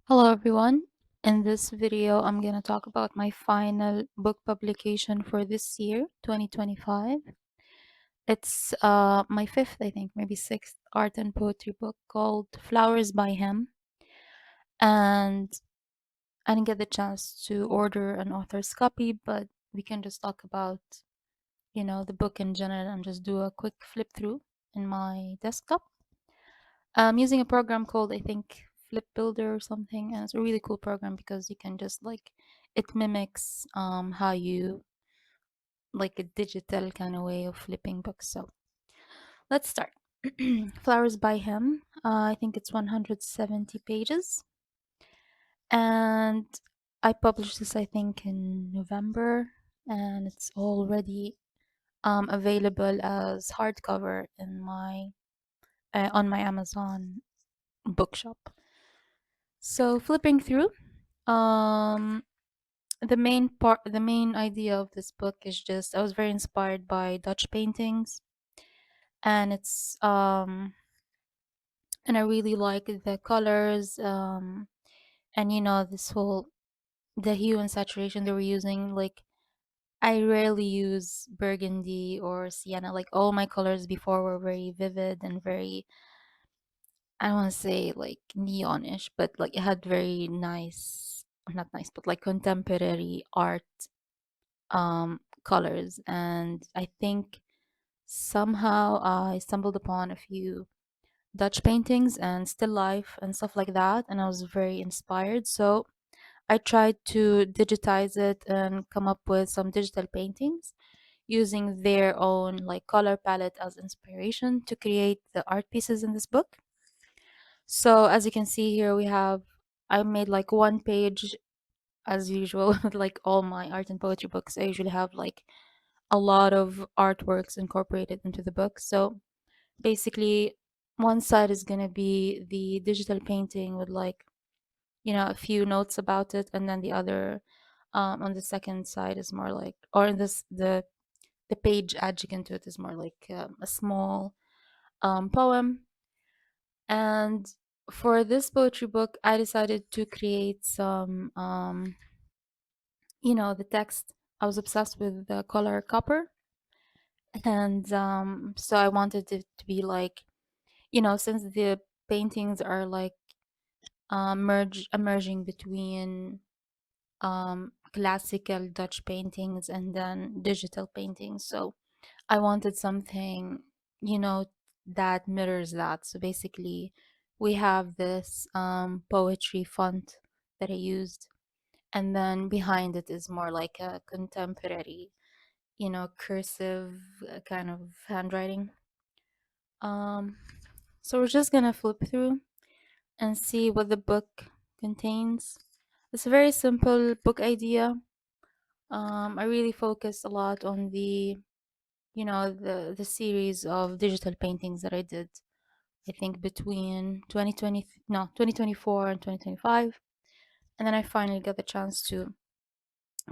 Hello everyone. In this video, I'm going to talk about my final book publication for this year, 2025. It's my fifth, I think, maybe sixth art and poetry book called Flowers by Him. And I didn't get the chance to order an author's copy, but we can just talk about, the book in general and just do a quick flip through in my desktop. I'm using a program called, I think, Flip Builder or something, and it's a really cool program because you can just like it mimics how you like a digital kind of way of flipping books. So let's start. Flowers by Him. I think it's 170 pages, and I published this I think in November, and it's already available as hardcover in my on my Amazon bookshop. So flipping through, um, the main idea of this book is just I was very inspired by Dutch paintings, and and I really like the colors, and this whole the hue and saturation they were using. Like I rarely use burgundy or sienna. Like all my colors before were very vivid and very, I don't want to say like neonish, but like it had very nice, not nice, but like contemporary art colors. And I think somehow I stumbled upon a few Dutch paintings and still life and stuff like that, and I was very inspired. So I tried to digitize it and come up with some digital paintings using their own like color palette as inspiration to create the art pieces in this book. So as you can see here, I made like one page as usual with like all my art and poetry books. I usually have like a lot of artworks incorporated into the book. So basically, one side is going to be the digital painting with like, a few notes about it. And then the other on the second side is more like, or in this, the page adjacent to it is more like a small poem. And for this poetry book, I decided to create some, the text. I was obsessed with the color copper. And so I wanted it to be like, since the paintings are like emerging between classical Dutch paintings and then digital paintings. So I wanted something, you know, that mirrors that. So basically, we have this poetry font that I used, and then behind it is more like a contemporary, cursive kind of handwriting. Um, so we're just gonna flip through and see what the book contains. It's a very simple book idea. I really focused a lot on the series of digital paintings that I did. I think between 2024 and 2025, and then I finally got the chance to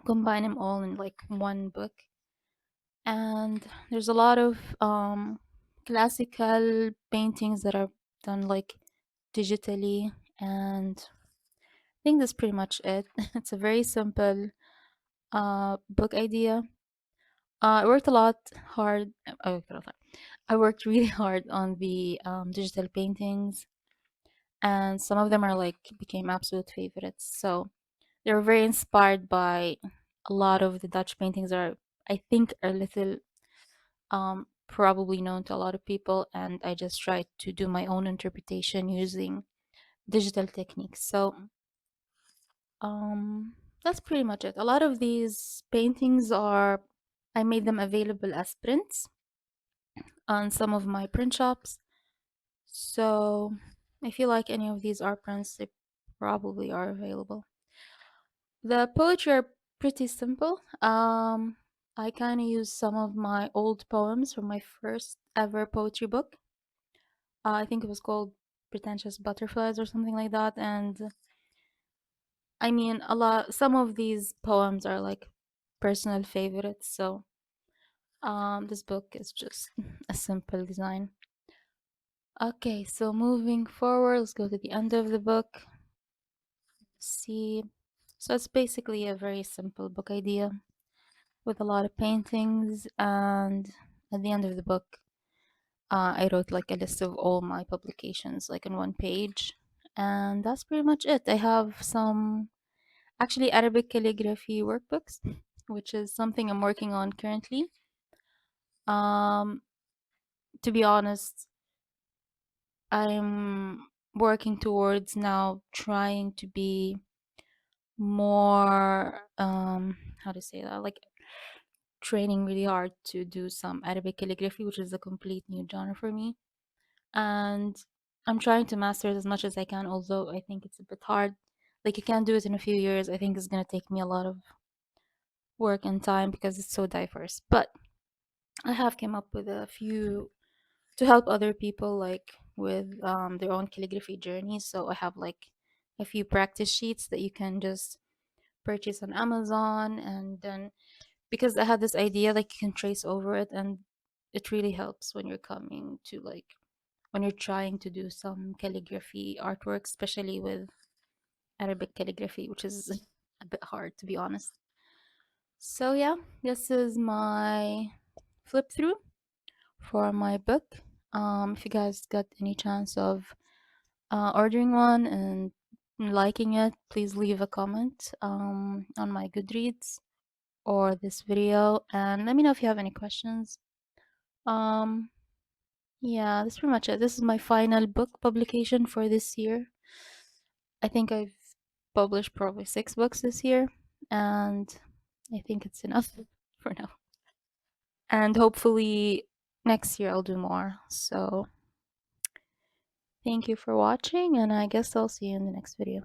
combine them all in like one book. And there's a lot of classical paintings that are done like digitally, and I think that's pretty much it. It's a very simple book idea. I worked a lot hard. I worked a lot. I worked really hard on the digital paintings, and some of them are like became absolute favorites. So they were very inspired by a lot of the Dutch paintings that are, I think, are little probably known to a lot of people, and I just tried to do my own interpretation using digital techniques. So that's pretty much it. A lot of these paintings are I made them available as prints on some of my print shops. So if you like any of these art prints, they probably are available. The poetry are pretty simple. I kind of use some of my old poems from my first ever poetry book. I think it was called Pretentious Butterflies or something like that. And I mean, some of these poems are like personal favorites. So this book is just a simple design. Okay, so moving forward, let's go to the end of the book. See, so it's basically a very simple book idea with a lot of paintings, and at the end of the book, I wrote like a list of all my publications, like on one page, and that's pretty much it. I have some actually Arabic calligraphy workbooks, which is something I'm working on currently. Um, to be honest, I'm working towards now trying to be more how to say that, like training really hard to do some Arabic calligraphy, which is a complete new genre for me. And I'm trying to master it as much as I can, although I think it's a bit hard. Like you can't do it in a few years. I think it's gonna take me a lot of work and time because it's so diverse. But I have came up with a few to help other people like with their own calligraphy journeys. So I have like a few practice sheets that you can just purchase on Amazon, and then because I had this idea like you can trace over it, and it really helps when you're coming to like when you're trying to do some calligraphy artwork, especially with Arabic calligraphy, which is a bit hard to be honest. So yeah, this is my flip through for my book. If you guys got any chance of ordering one and liking it, please leave a comment on my Goodreads or this video, and let me know if you have any questions. Um, yeah, that's pretty much it. This is my final book publication for this year. I think I've published probably 6 books this year, and I think it's enough for now. And hopefully next year I'll do more. So thank you for watching, and I guess I'll see you in the next video.